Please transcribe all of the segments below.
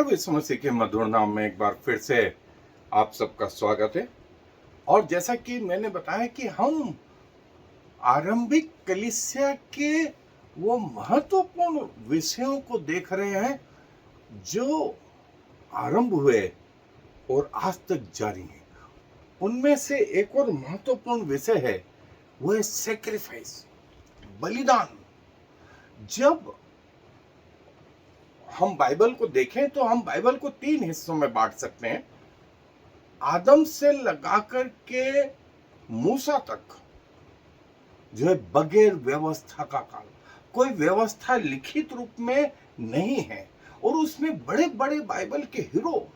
प्रभु यीशु मसीह के मधुर नाम में एक बार फिर से आप सबका स्वागत है। और जैसा कि मैंने बताया कि हम आरंभिक कलीसिया के वो महत्वपूर्ण विषयों को देख रहे हैं जो आरंभ हुए और आज तक जारी हैं। उनमें से एक और महत्वपूर्ण विषय है, वो है सैक्रिफाइस, बलिदान। जब हम बाइबल को देखें तो हम बाइबल को 3 हिस्सों में बांट सकते हैं। आदम से लगाकर के मूसा तक जो है बगैर व्यवस्था का काल, कोई व्यवस्था लिखित रूप में नहीं है। और उसमें बड़े बड़े बाइबल के हीरो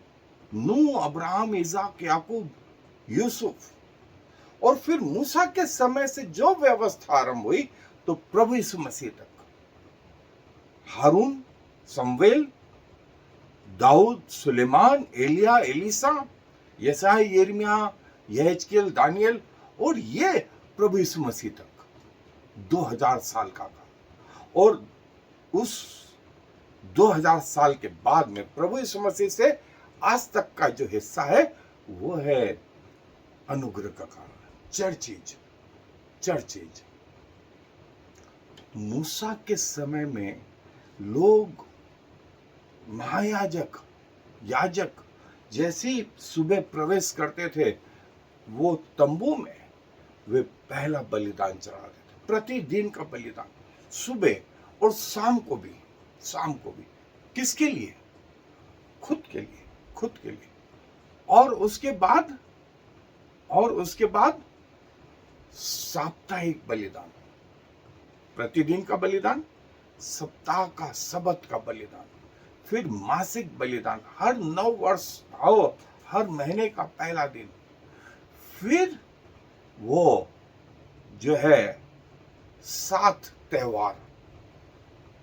नूह, अब्राहम, इसाक, याकूब, यूसुफ, और फिर मूसा के समय से जो व्यवस्था आरंभ हुई तो प्रभु यीशु मसीह तक, हारून, समवेल, दाऊद, सुलेमान, एलिया, एलीसा, यशायाह, यिर्मयाह, यहेजकेल, दानियल, और ये प्रभु यीशु मसीह तक 2000 साल का था। और उस 2000 साल के बाद में प्रभु यीशु मसीह से आज तक का जो हिस्सा है वो है अनुग्रह का काल, चर्चेज। मूसा के समय में लोग महायाजक, याजक जैसे ही सुबह प्रवेश करते थे वो तंबू में वे पहला बलिदान चढ़ाते थे, प्रतिदिन का बलिदान, सुबह और शाम को भी। किसके लिए? खुद के लिए। और उसके बाद साप्ताहिक बलिदान, प्रतिदिन का बलिदान, सप्ताह का, सबत का बलिदान, फिर मासिक बलिदान, हर 9 वर्ष हर महीने का पहला दिन, फिर वो जो है 7 त्योहार।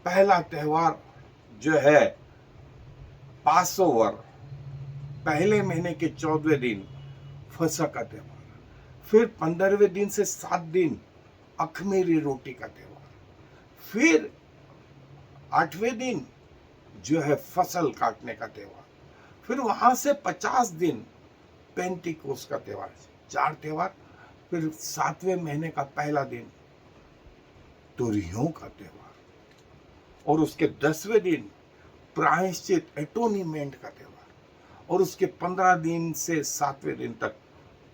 पहला त्योहार जो है पासओवर, पहले महीने के 14वें दिन फसह का त्योहार, फिर 15वें दिन से 7 दिन अखमीरी रोटी का त्योहार, फिर 8वें दिन जो है फसल काटने का त्योहार, फिर वहां से 50 दिन पेंटिकोस का त्योहार, 4 त्योहार, फिर 7वें महीने का पहला दिन तुरहियों का त्योहार, और उसके 10वें दिन प्रायश्चित, एटोनिमेंट का त्योहार, और उसके 15 दिन से 7वें दिन तक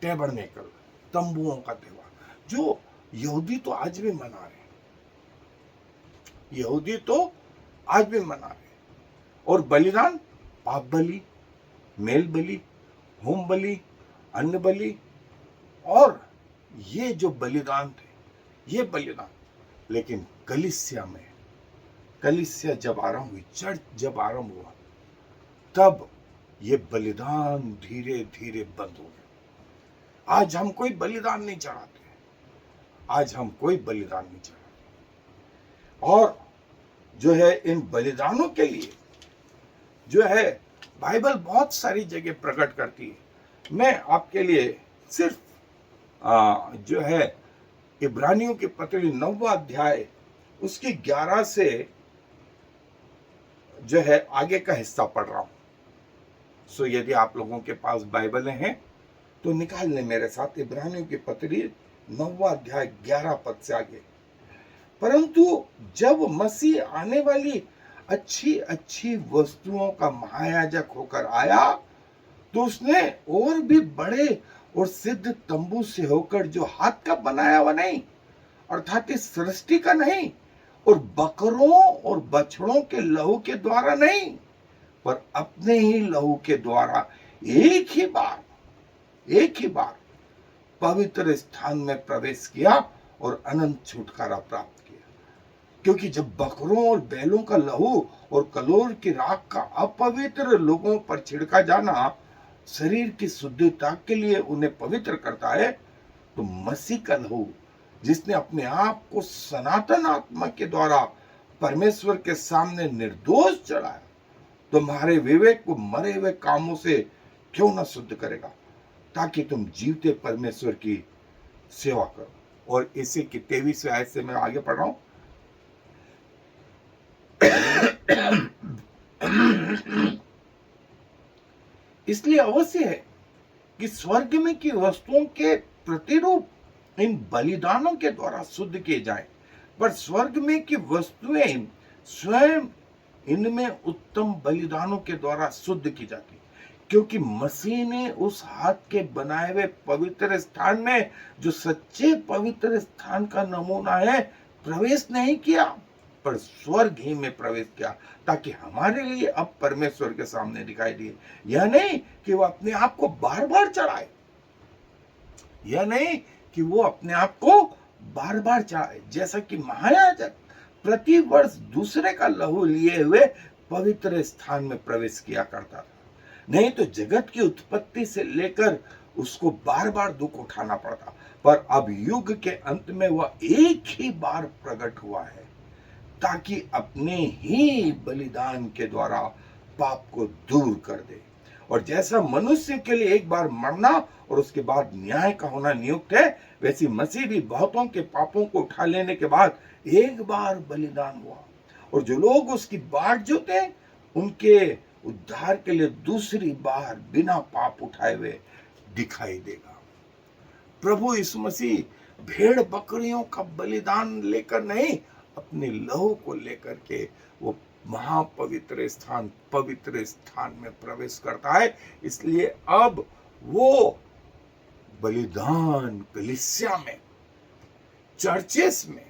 टैबरनेकल, तंबुओं का त्योहार, जो यहूदी तो आज भी मना रहे हैं। और बलिदान, पाप बलि, मेल बलि, होम बलि, अन्न बलि, और ये जो बलिदान थे, ये बलिदान। लेकिन कलीसिया जब आरंभ हुई, चर्च जब आरंभ हुआ, तब ये बलिदान धीरे धीरे बंद हो गया। आज हम कोई बलिदान नहीं चढ़ाते। और जो है इन बलिदानों के लिए जो है बाइबल बहुत सारी जगह प्रकट करती है। मैं आपके लिए सिर्फ जो है इब्रानियों के पत्र 9वां अध्याय उसके 11 से जो है आगे का हिस्सा पढ़ रहा हूं। सो यदि आप लोगों के पास बाइबल हैं तो निकाल लें मेरे साथ इब्रानियों के पत्र 9वां अध्याय 11 पद से आगे। परंतु जब मसीह आने वाली अच्छी वस्तुओं का महायाजक होकर आया तो उसने और भी बड़े और सिद्ध तंबू से होकर, जो हाथ का बनाया हुआ नहीं, अर्थात इस सृष्टि का नहीं, और बकरों और बछड़ों के लहू के द्वारा नहीं, पर अपने ही लहू के द्वारा एक ही बार पवित्र स्थान में प्रवेश किया और अनंत छुटकारा प्राप्त किया। क्योंकि जब बकरों और बैलों का लहू और कलोर की राख का अपवित्र लोगों पर छिड़का जाना शरीर की शुद्धता के लिए उन्हें पवित्र करता है, तो मसीह का लहू, जिसने अपने आप को सनातन आत्मा के द्वारा परमेश्वर के सामने निर्दोष चढ़ाया, तुम्हारे विवेक को मरे हुए कामों से क्यों न शुद्ध करेगा, ताकि तुम जीवते परमेश्वर की सेवा करो। और इसी की 23वें आयत से मैं आगे पढ़ रहा हूं। इसलिए अवश्य है कि स्वर्ग में की वस्तुओं के प्रतिरूप इन बलिदानों के द्वारा शुद्ध किए जाएं, पर स्वर्ग में की वस्तुएं स्वयं इनमें उत्तम बलिदानों के द्वारा शुद्ध की जाती, क्योंकि मसीह ने उस हाथ के बनाए हुए पवित्र स्थान में, जो सच्चे पवित्र स्थान का नमूना है, प्रवेश नहीं किया, पर स्वर्ग ही में प्रवेश किया, ताकि हमारे लिए अब परमेश्वर के सामने दिखाई दिए। यह नहीं कि वो अपने आप को बार बार चढ़ाए, यह नहीं कि वो अपने आप को बार बार चढ़ाए, जैसा कि महायाजक प्रति वर्ष दूसरे का लहू लिए हुए पवित्र स्थान में प्रवेश किया करता था। नहीं तो जगत की उत्पत्ति से लेकर उसको बार बार दुख उठाना पड़ता, पर अब युग के अंत में वह एक ही बार प्रकट हुआ है, ताकि अपने ही बलिदान के द्वारा पाप को दूर कर दे। और जैसा मनुष्य के लिए एक बार मरना और उसके बाद न्याय का होना नियुक्त है, वैसी मसीह भी बहुतों के पापों को उठा लेने के बाद एक बार बलिदान हुआ, और जो लोग उसकी बाट जोते हैं उनके उद्धार के लिए दूसरी बार बिना पाप उठाए हुए दिखाई देगा। प्रभु यीशु मसीह भेड़ बकरियों का बलिदान लेकर नहीं, अपने लहू को लेकर के वो महापवित्र स्थान, पवित्र स्थान में प्रवेश करता है। इसलिए अब वो बलिदान कलीसिया में, चर्चेस में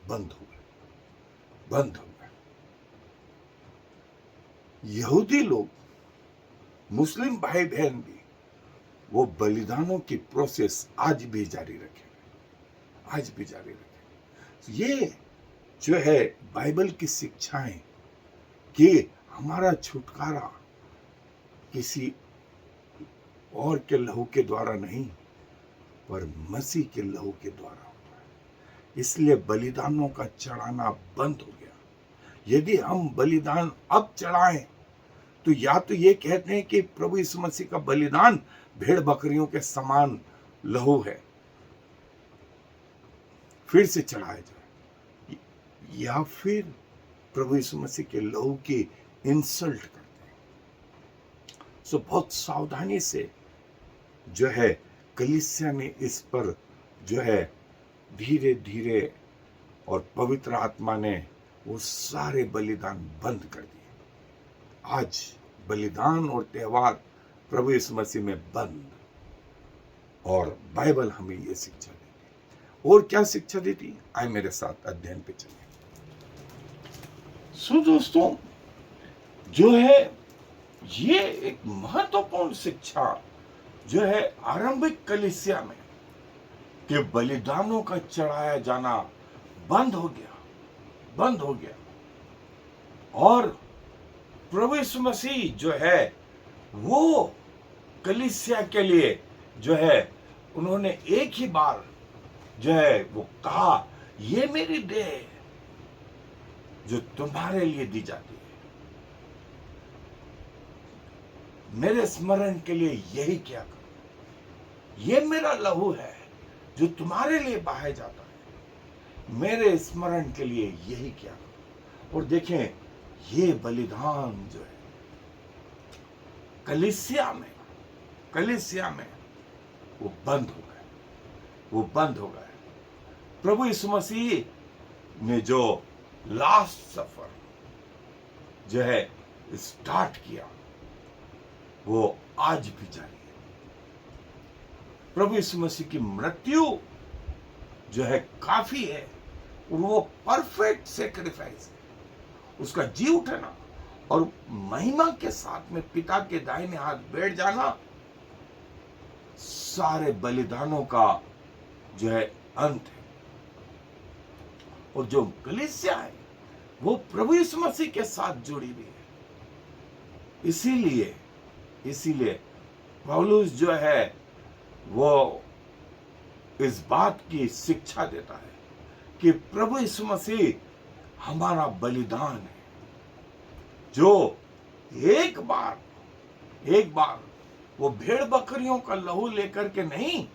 बंद हो गए। यहूदी लोग, मुस्लिम भाई बहन भी वो बलिदानों की प्रोसेस आज भी जारी रखे। ये जो है बाइबल की शिक्षाएं कि हमारा छुटकारा किसी और के लहू के द्वारा नहीं, पर मसीह के लहू के द्वारा होता है। इसलिए बलिदानों का चढ़ाना बंद हो गया। यदि हम बलिदान अब चढ़ाएं तो या तो ये कहते हैं कि प्रभु यीशु मसीह का बलिदान भेड़ बकरियों के समान लहू है, फिर से चढ़ाया जाए, या फिर प्रभु यीशु मसीह के लहू की इंसल्ट करते हैं। सो बहुत सावधानी से जो है कलीसिया ने इस पर जो है धीरे धीरे, और पवित्र आत्मा ने वो सारे बलिदान बंद कर दिए। आज बलिदान और त्योहार प्रभु यीशु मसीह में बंद, और बाइबल हमें ये शिक्षा देती। और क्या शिक्षा देती? आए मेरे साथ अध्ययन पे चलिए। सो दोस्तों, जो है ये एक महत्वपूर्ण शिक्षा जो है आरंभिक कलीसिया में, कि बलिदानों का चढ़ाया जाना बंद हो गया, और प्रभु यीशु मसीह जो है वो कलीसिया के लिए जो है उन्होंने एक ही बार जो है वो कहा, ये मेरी देह है जो तुम्हारे लिए दी जाती है, मेरे स्मरण के लिए यही क्या करो। ये मेरा लहू है जो तुम्हारे लिए बहाया जाता है, मेरे स्मरण के लिए यही क्या करो। और देखें, ये बलिदान जो है कलीसिया में वो बंद हो गए। प्रभु यीशु मसीह ने जो लास्ट सफर जो है स्टार्ट किया, वो आज भी जारी है। प्रभु यीशु मसीह की मृत्यु जो है काफी है, और वो परफेक्ट सैक्रिफाइस है। उसका जी उठना और महिमा के साथ में पिता के दाहिने हाथ बैठ जाना सारे बलिदानों का जो है अंत है। और जो कलीसिया है वो प्रभु यीशु मसीह के साथ जुड़ी हुई है। इसीलिए पौलुस जो है वो इस बात की शिक्षा देता है कि प्रभु यीशु मसीह हमारा बलिदान है, जो एक बार वो भेड़ बकरियों का लहू लेकर के नहीं,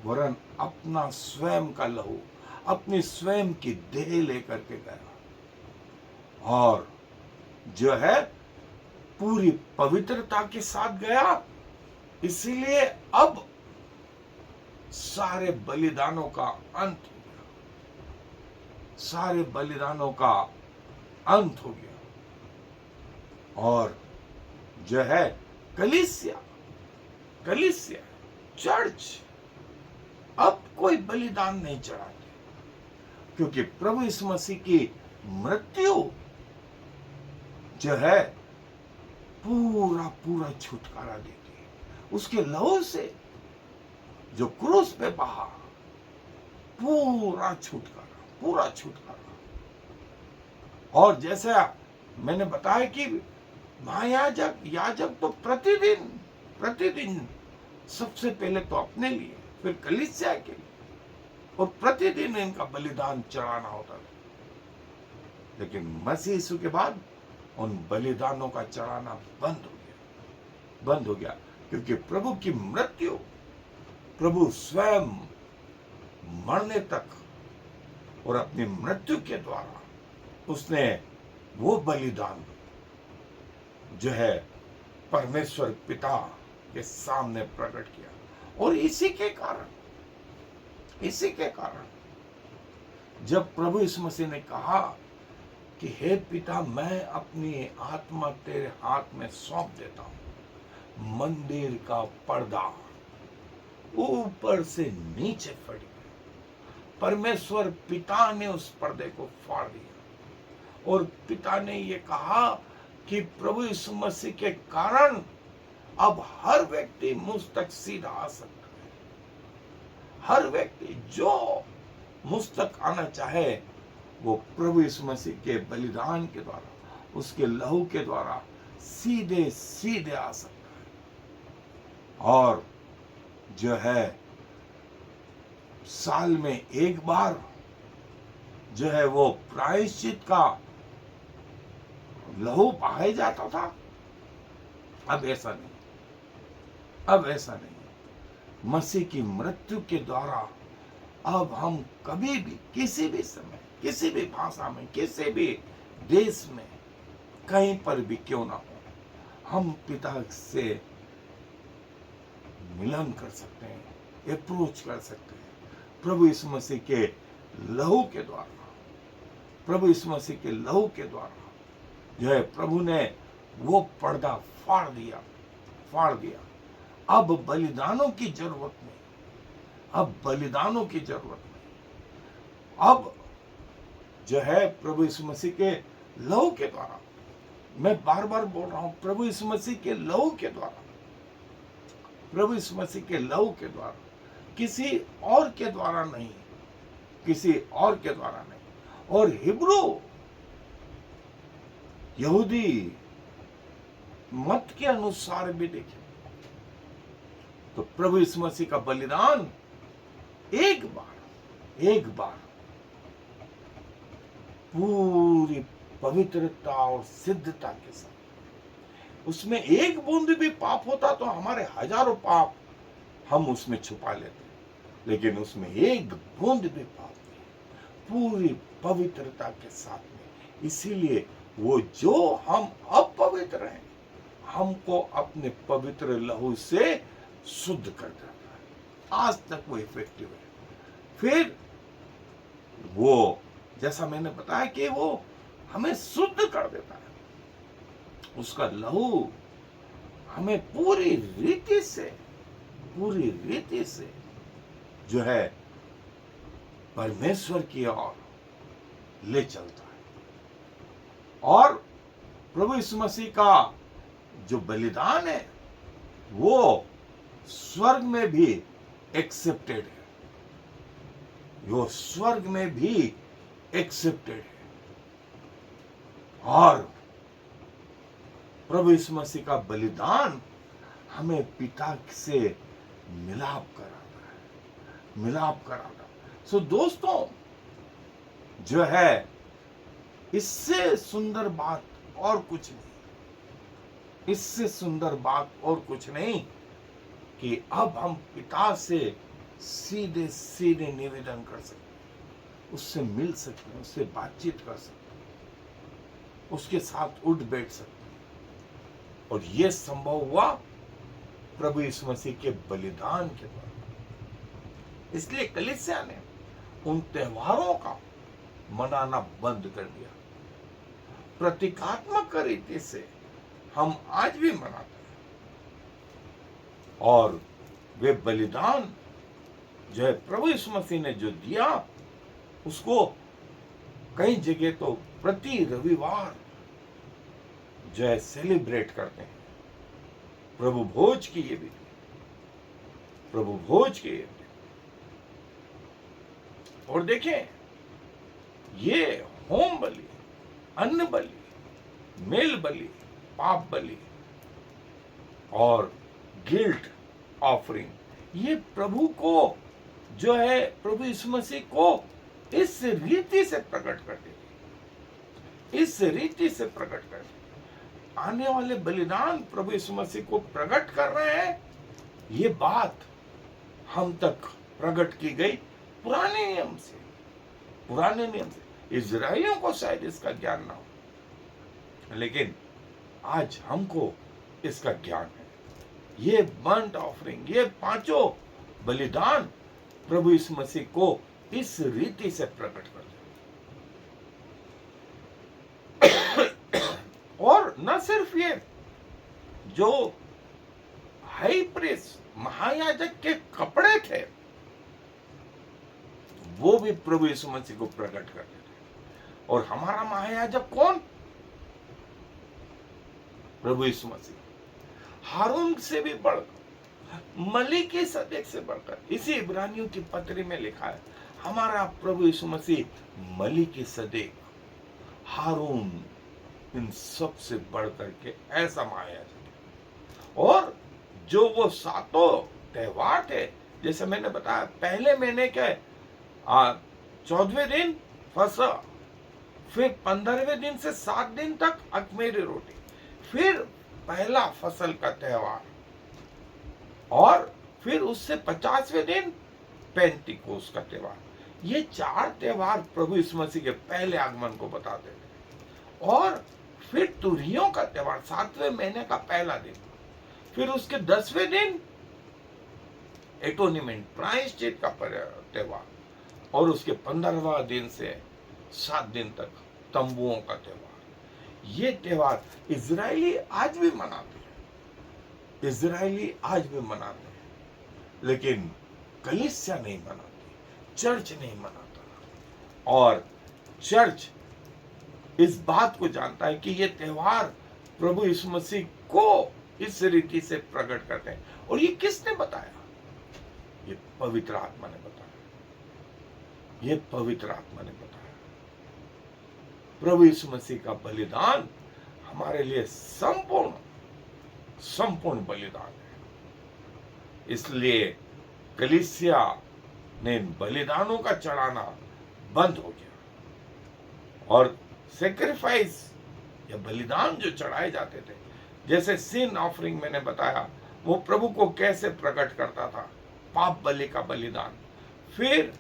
वरन अपना स्वयं का लहू, अपनी स्वयं की देह लेकर के गया, और जो है पूरी पवित्रता के साथ गया, इसीलिए अब सारे बलिदानों का अंत हो गया, सारे बलिदानों का अंत हो गया। और जो है कलीसिया कलीसिया चर्च अब कोई बलिदान नहीं चढ़ाते, क्योंकि प्रभु यीशु मसीह की मृत्यु जो है पूरा पूरा छुटकारा देती है। उसके लहू से जो क्रूस पे बहा, पूरा छुटकारा, पूरा छुटकारा। और जैसा मैंने बताया कि महायाजक याजक तो प्रतिदिन प्रतिदिन सबसे पहले तो अपने लिए, फिर कलीसिया के लिए, और प्रतिदिन इनका बलिदान चढ़ाना होता था। लेकिन मसीह यीशु के बाद उन बलिदानों का चढ़ाना बंद हो गया, क्योंकि प्रभु की मृत्यु, प्रभु स्वयं मरने तक और अपनी मृत्यु के द्वारा उसने वो बलिदान जो है परमेश्वर पिता के सामने प्रकट किया। और इसी के कारण जब प्रभु यीशु मसीह ने कहा कि हे पिता, मैं अपनी आत्मा तेरे हाथ में सौंप देता हूं, मंदिर का पर्दा ऊपर से नीचे फट गया। परमेश्वर पिता ने उस पर्दे को फाड़ दिया और पिता ने ये कहा कि प्रभु यीशु मसीह के कारण अब हर व्यक्ति मुझ तक सीधा आ सकता है। हर व्यक्ति जो मुझ तक आना चाहे वो प्रभु यीशु मसीह के बलिदान के द्वारा, उसके लहू के द्वारा सीधे सीधे आ सकता है। और जो है साल में एक बार जो है वो प्रायश्चित का लहू बहाया जाता था। अब ऐसा नहीं, अब ऐसा नहीं। मसीह की मृत्यु के द्वारा अब हम कभी भी, किसी भी समय, किसी भी भाषा में, किसी भी देश में, कहीं पर भी क्यों ना हो, हम पिता से मिलन कर सकते हैं, अप्रोच कर सकते हैं प्रभु यीशु मसीह के लहू के द्वारा। प्रभु यीशु मसीह के लहू के द्वारा जो है प्रभु ने वो पर्दा फाड़ दिया। अब बलिदानों की जरूरत नहीं, अब बलिदानों की जरूरत नहीं। अब जो है प्रभु यीशु मसीह के लहू के द्वारा, मैं बार बार बोल रहा हूं, प्रभु यीशु मसीह के लहू के द्वारा, प्रभु यीशु मसीह के लहू के द्वारा, किसी और के द्वारा नहीं, किसी और के द्वारा नहीं। और हिब्रू यहूदी मत के अनुसार भी देखें तो प्रभु यीशु मसीह का बलिदान एक बार पूरी पवित्रता और सिद्धता के साथ, उसमें एक बूंद भी पाप होता तो हमारे हजारों पाप हम उसमें छुपा लेते, लेकिन उसमें एक बूंद भी पाप नहीं, पूरी पवित्रता के साथ में। इसीलिए वो जो हम अपवित्र हैं, हमको अपने पवित्र लहू से शुद्ध कर देता है। आज तक वो इफेक्टिव है। फिर वो, जैसा मैंने बताया कि वो हमें शुद्ध कर देता है। उसका लहू हमें पूरी रीति से जो है परमेश्वर की ओर ले चलता है। और प्रभु यीशु मसीह का जो बलिदान है वो स्वर्ग में भी एक्सेप्टेड है, वो स्वर्ग में भी एक्सेप्टेड है। और प्रभु यीशु मसीह का बलिदान हमें पिता से मिलाप कराता है। सो दोस्तों, जो है इससे सुंदर बात और कुछ नहीं, इससे सुंदर बात और कुछ नहीं कि अब हम पिता से सीधे सीधे निवेदन कर सकते हैं, उससे मिल सकते हैं, उससे बातचीत कर सकते हैं, उसके साथ उठ बैठ सकते हैं। और ये संभव हुआ प्रभु यीशु मसीह के बलिदान के द्वारा। इसलिए कलीसिया ने उन त्योहारों का मनाना बंद कर दिया। प्रतीकात्मक रीति से हम आज भी मनाते हैं, और वे बलिदान जो है प्रभु यीशु मसीह ने जो दिया, उसको कई जगह तो प्रति रविवार जो है सेलिब्रेट करते हैं। प्रभु भोज की ये विधि, प्रभु भोज की ये विधि। और देखें, ये होम बलि, अन्न बलि, मेल बलि, पाप बलि और गिल्ट ऑफरिंग, ये प्रभु को जो है, प्रभु यीशु मसीह को इस रीति से प्रकट कर देती, इस रीति से प्रकट कर देती। आने वाले बलिदान प्रभु यीशु मसीह को प्रकट कर रहे हैं। ये बात हम तक प्रकट की गई पुराने नियम से, पुराने नियम से। इजराइलियों को शायद इसका ज्ञान ना हो, लेकिन आज हमको इसका ज्ञान है। ये बर्न्ट ऑफरिंग, ये पांचों बलिदान प्रभु यीशु मसीह को इस रीति से प्रकट कर दे। और न सिर्फ ये, जो हाई प्रीस्ट महायाजक के कपड़े थे, वो भी प्रभु यीशु मसीह को प्रकट कर देते। और हमारा महायाजक कौन? प्रभु यीशु मसीह। हारून से भी बढ़कर, मलीकी सदेक से बढ़कर, इसी इब्रानियों की पत्री में लिखा है, हमारा प्रभु यीशु मसीह मलीकी सदेक, हारून, इन सब से बढ़कर के ऐसा महायाजक। और जो वो सातों त्योहार थे, जैसे मैंने बताया, पहले महीने के 14वें दिन फसह, फिर 15वें दिन से 7 दिन तक अखमीरी रोटी, फिर पहला फसल का त्योहार, और फिर उससे 50वें दिन पेंटिकोस का त्योहार। ये 4 त्योहार प्रभु यीशु मसीह के पहले आगमन को बताते थे। और फिर तुरहियों का त्योहार 7वें महीने का पहला दिन, फिर उसके 10वें दिन एटोनिमेंट, प्रायश्चित का त्योहार, और उसके 15वां दिन से 7 दिन तक तंबुओं का त्योहार। ये त्योहार इजरायली आज भी मनाते हैं, इजरायली आज भी मनाते हैं, लेकिन कलीसिया नहीं मनाती, चर्च नहीं मनाता। और चर्च इस बात को जानता है कि ये त्योहार प्रभु यीशु मसीह को इस रीति से प्रकट करते हैं। और ये किसने बताया? ये पवित्र आत्मा ने बताया, ये पवित्र आत्मा ने बताया। प्रभु यीशु मसीह का बलिदान हमारे लिए संपूर्ण संपूर्ण बलिदान है। इसलिए कलीसिया ने बलिदानों का चढ़ाना बंद हो गया, और सेक्रीफाइस या बलिदान जो चढ़ाए जाते थे, जैसे सिन ऑफरिंग मैंने बताया, वो प्रभु को कैसे प्रकट करता था, पाप बलि का बलिदान। फिर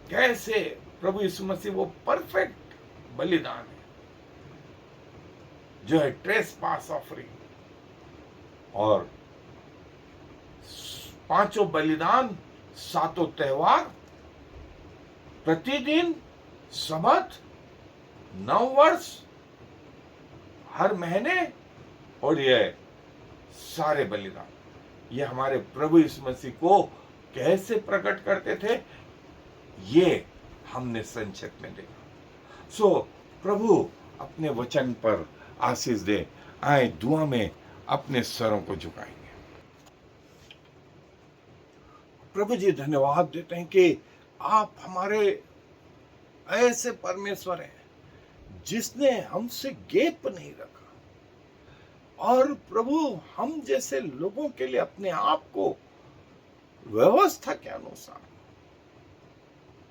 कैसे प्रभु यीशु मसीह वो परफेक्ट बलिदान है, जो है ट्रेस पास ऑफरिंग, और 5 बलिदान, 7 त्योहार, प्रतिदिन, सबत, 9 वर्ष, हर महीने, और ये सारे बलिदान, ये हमारे प्रभु यीशु मसीह को कैसे प्रकट करते थे, ये हमने संक्षेप में देखा। सो प्रभु अपने वचन पर आशीष दे। आए दुआ में अपने स्वरों को झुकाएंगे। प्रभु जी, धन्यवाद देते हैं कि आप हमारे ऐसे परमेश्वर हैं जिसने हमसे गैप नहीं रखा, और प्रभु हम जैसे लोगों के लिए अपने आप को व्यवस्था के अनुसार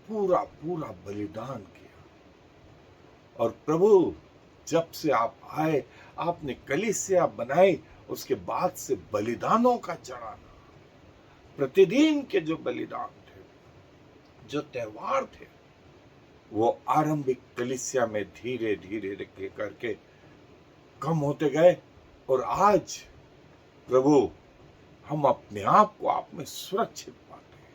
पूरा पूरा बलिदान किया। और प्रभु, जब से आप आए, आपने कलीसिया बनाई, उसके बाद से बलिदानों का चढ़ाना, प्रतिदिन के जो बलिदान थे, जो त्योहार थे, वो आरंभिक कलीसिया में धीरे धीरे करके कम होते गए, और आज प्रभु हम अपने आप को आप में सुरक्षित पाते हैं।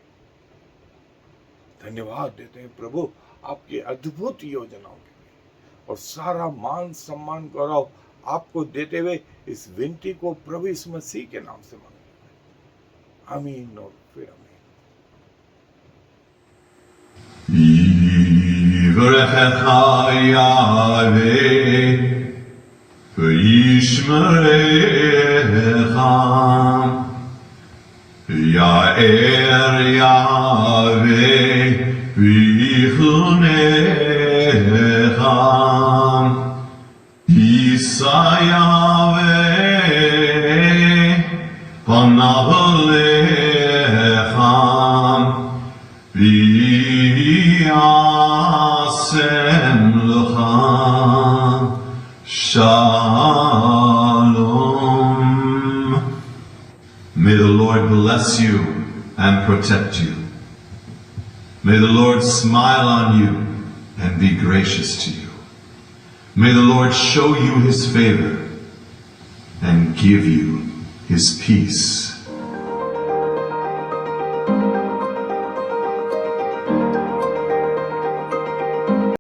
धन्यवाद देते हैं प्रभु आपकी अद्भुत योजनाओं के लिए, और सारा मान सम्मान गौरव आपको देते हुए इस विनती को प्रभु यीशु मसीह के नाम से मांगते हैं। आमीन और फिर आमीन। Yivrechecha Yahweh, v'yishmerecha, Ya'er Yahweh, v'yichunecha, Yisa Yahweh, panav alecha, V'yasem lecha shalom. May the Lord bless you and protect you. May the Lord smile on you and be gracious to you. May the Lord show you his favor and give you his peace.